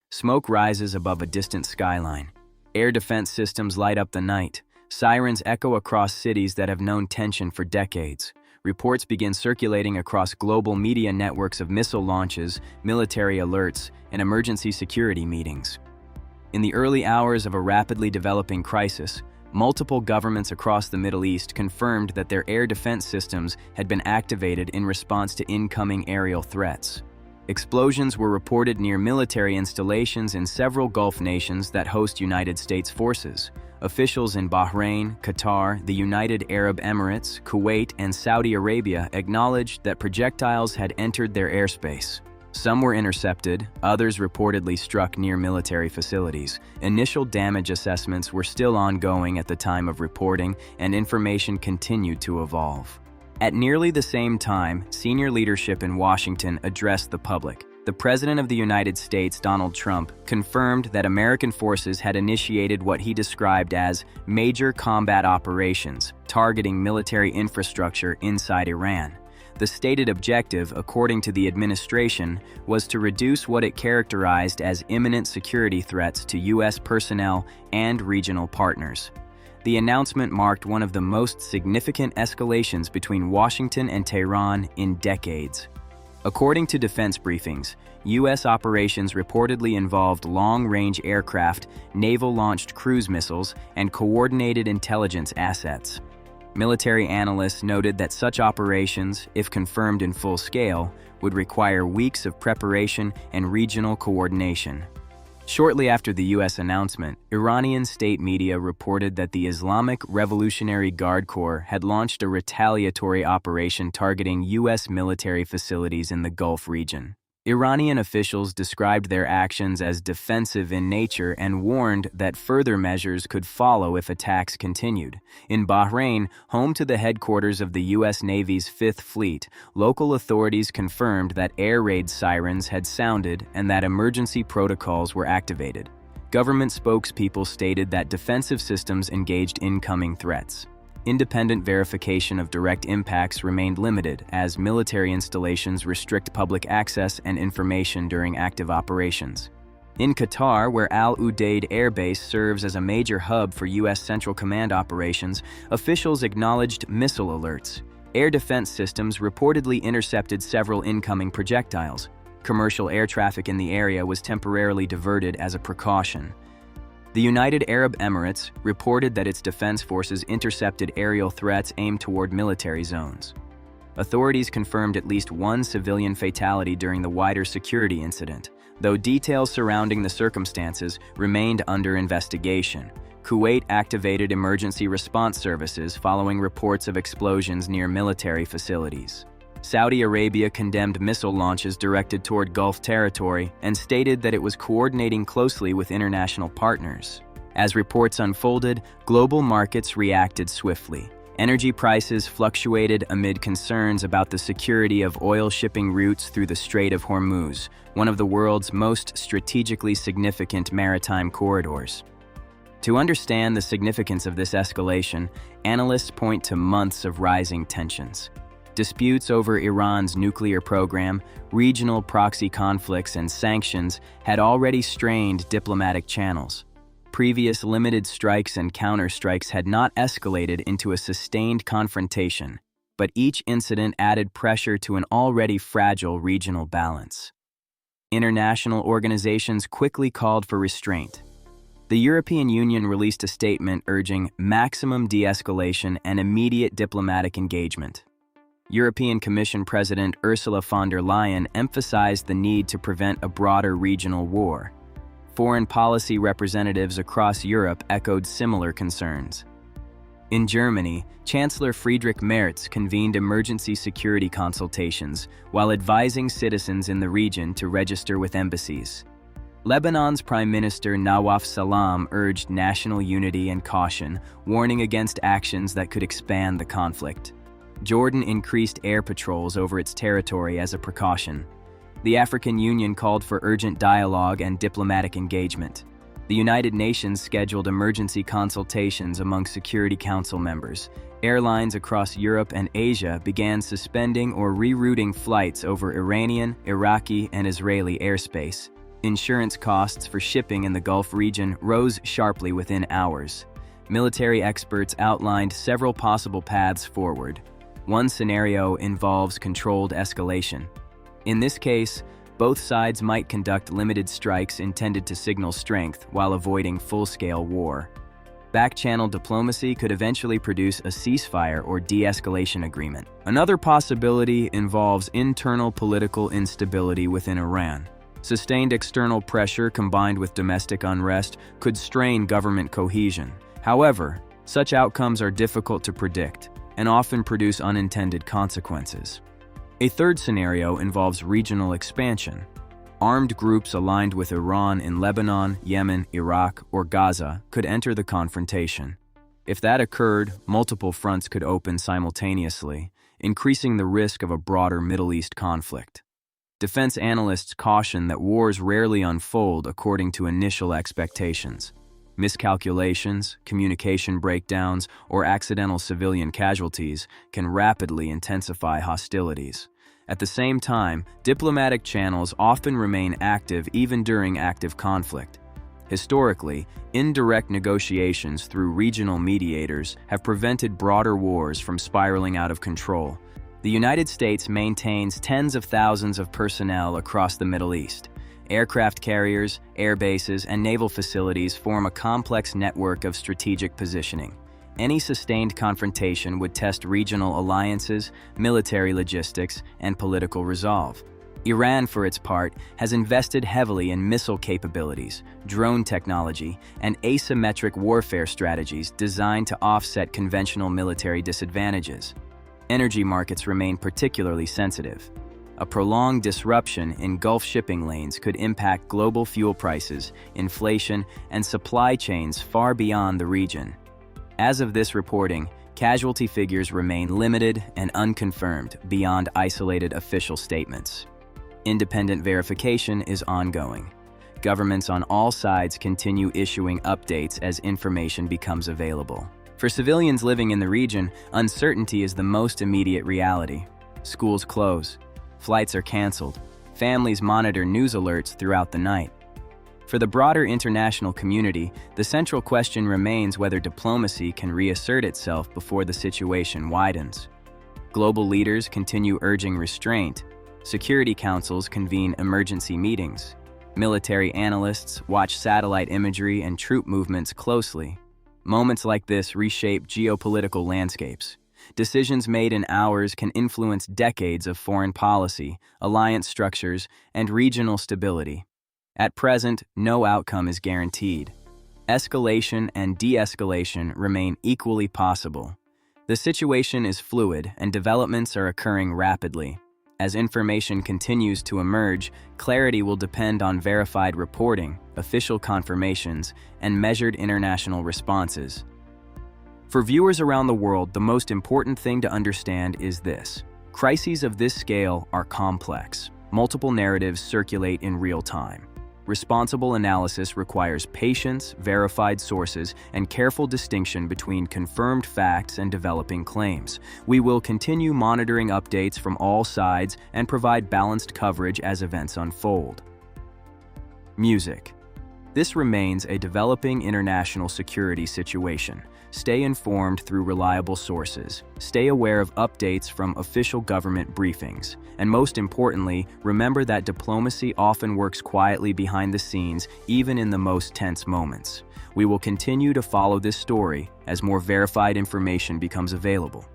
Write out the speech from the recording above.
Smoke rises above a distant skyline. Air defense systems light up the night. Sirens echo across cities that have known tension for decades. Reports begin circulating across global media networks of missile launches, military alerts, and emergency security meetings. In the early hours of a rapidly developing crisis, multiple governments across the Middle East confirmed that their air defense systems had been activated in response to incoming aerial threats. Explosions were reported near military installations in several Gulf nations that host United States forces. Officials in Bahrain, Qatar, the United Arab Emirates, Kuwait, and Saudi Arabia acknowledged that projectiles had entered their airspace. Some were intercepted, others reportedly struck near military facilities. Initial damage assessments were still ongoing at the time of reporting, and information continued to evolve. At nearly the same time, senior leadership in Washington addressed the public. The President of the United States, Donald Trump, confirmed that American forces had initiated what he described as major combat operations, targeting military infrastructure inside Iran. The stated objective, according to the administration, was to reduce what it characterized as imminent security threats to U.S. personnel and regional partners. The announcement marked one of the most significant escalations between Washington and Tehran in decades. According to defense briefings, U.S. operations reportedly involved long-range aircraft, naval-launched cruise missiles, and coordinated intelligence assets. Military analysts noted that such operations, if confirmed in full scale, would require weeks of preparation and regional coordination. Shortly after the U.S. announcement, Iranian state media reported that the Islamic Revolutionary Guard Corps had launched a retaliatory operation targeting U.S. military facilities in the Gulf region. Iranian officials described their actions as defensive in nature and warned that further measures could follow if attacks continued. In Bahrain, home to the headquarters of the U.S. Navy's Fifth Fleet, local authorities confirmed that air raid sirens had sounded and that emergency protocols were activated. Government spokespeople stated that defensive systems engaged incoming threats. Independent verification of direct impacts remained limited as military installations restrict public access and information during active operations. In Qatar, where Al Udeid Air Base serves as a major hub for U.S. Central Command operations, officials acknowledged missile alerts. Air defense systems reportedly intercepted several incoming projectiles. Commercial air traffic in the area was temporarily diverted as a precaution. The United Arab Emirates reported that its defense forces intercepted aerial threats aimed toward military zones. Authorities confirmed at least one civilian fatality during the wider security incident, though details surrounding the circumstances remained under investigation. Kuwait activated emergency response services following reports of explosions near military facilities. Saudi Arabia condemned missile launches directed toward Gulf territory and stated that it was coordinating closely with international partners. As reports unfolded, global markets reacted swiftly. Energy prices fluctuated amid concerns about the security of oil shipping routes through the Strait of Hormuz, one of the world's most strategically significant maritime corridors. To understand the significance of this escalation, analysts point to months of rising tensions. Disputes over Iran's nuclear program, regional proxy conflicts, and sanctions had already strained diplomatic channels. Previous limited strikes and counterstrikes had not escalated into a sustained confrontation, but each incident added pressure to an already fragile regional balance. International organizations quickly called for restraint. The European Union released a statement urging maximum de-escalation and immediate diplomatic engagement. European Commission President Ursula von der Leyen emphasized the need to prevent a broader regional war. Foreign policy representatives across Europe echoed similar concerns. In Germany, Chancellor Friedrich Merz convened emergency security consultations while advising citizens in the region to register with embassies. Lebanon's Prime Minister Nawaf Salam urged national unity and caution, warning against actions that could expand the conflict. Jordan increased air patrols over its territory as a precaution. The African Union called for urgent dialogue and diplomatic engagement. The United Nations scheduled emergency consultations among Security Council members. Airlines across Europe and Asia began suspending or rerouting flights over Iranian, Iraqi, and Israeli airspace. Insurance costs for shipping in the Gulf region rose sharply within hours. Military experts outlined several possible paths forward. One scenario involves controlled escalation. In this case, both sides might conduct limited strikes intended to signal strength while avoiding full-scale war. Back-channel diplomacy could eventually produce a ceasefire or de-escalation agreement. Another possibility involves internal political instability within Iran. Sustained external pressure combined with domestic unrest could strain government cohesion. However, such outcomes are difficult to predict and often produce unintended consequences. A third scenario involves regional expansion. Armed groups aligned with Iran in Lebanon, Yemen, Iraq, or Gaza could enter the confrontation. If that occurred, multiple fronts could open simultaneously, increasing the risk of a broader Middle East conflict. Defense analysts caution that wars rarely unfold according to initial expectations. Miscalculations, communication breakdowns, or accidental civilian casualties can rapidly intensify hostilities. At the same time, diplomatic channels often remain active even during active conflict. Historically, indirect negotiations through regional mediators have prevented broader wars from spiraling out of control. The United States maintains tens of thousands of personnel across the Middle East. Aircraft carriers, air bases, and naval facilities form a complex network of strategic positioning. Any sustained confrontation would test regional alliances, military logistics, and political resolve. Iran, for its part, has invested heavily in missile capabilities, drone technology, and asymmetric warfare strategies designed to offset conventional military disadvantages. Energy markets remain particularly sensitive. A prolonged disruption in Gulf shipping lanes could impact global fuel prices, inflation, and supply chains far beyond the region. As of this reporting, casualty figures remain limited and unconfirmed beyond isolated official statements. Independent verification is ongoing. Governments on all sides continue issuing updates as information becomes available. For civilians living in the region, uncertainty is the most immediate reality. Schools close. Flights are canceled. Families monitor news alerts throughout the night. For the broader international community, the central question remains whether diplomacy can reassert itself before the situation widens. Global leaders continue urging restraint. Security councils convene emergency meetings. Military analysts watch satellite imagery and troop movements closely. Moments like this reshape geopolitical landscapes. Decisions made in hours can influence decades of foreign policy, alliance structures, and regional stability. At present, no outcome is guaranteed. Escalation and de-escalation remain equally possible. The situation is fluid and developments are occurring rapidly. As information continues to emerge, clarity will depend on verified reporting, official confirmations, and measured international responses. For viewers around the world, the most important thing to understand is this. Crises of this scale are complex. Multiple narratives circulate in real time. Responsible analysis requires patience, verified sources, and careful distinction between confirmed facts and developing claims. We will continue monitoring updates from all sides and provide balanced coverage as events unfold. Music. This remains a developing international security situation. Stay informed through reliable sources. Stay aware of updates from official government briefings. And most importantly, remember that diplomacy often works quietly behind the scenes, even in the most tense moments. We will continue to follow this story as more verified information becomes available.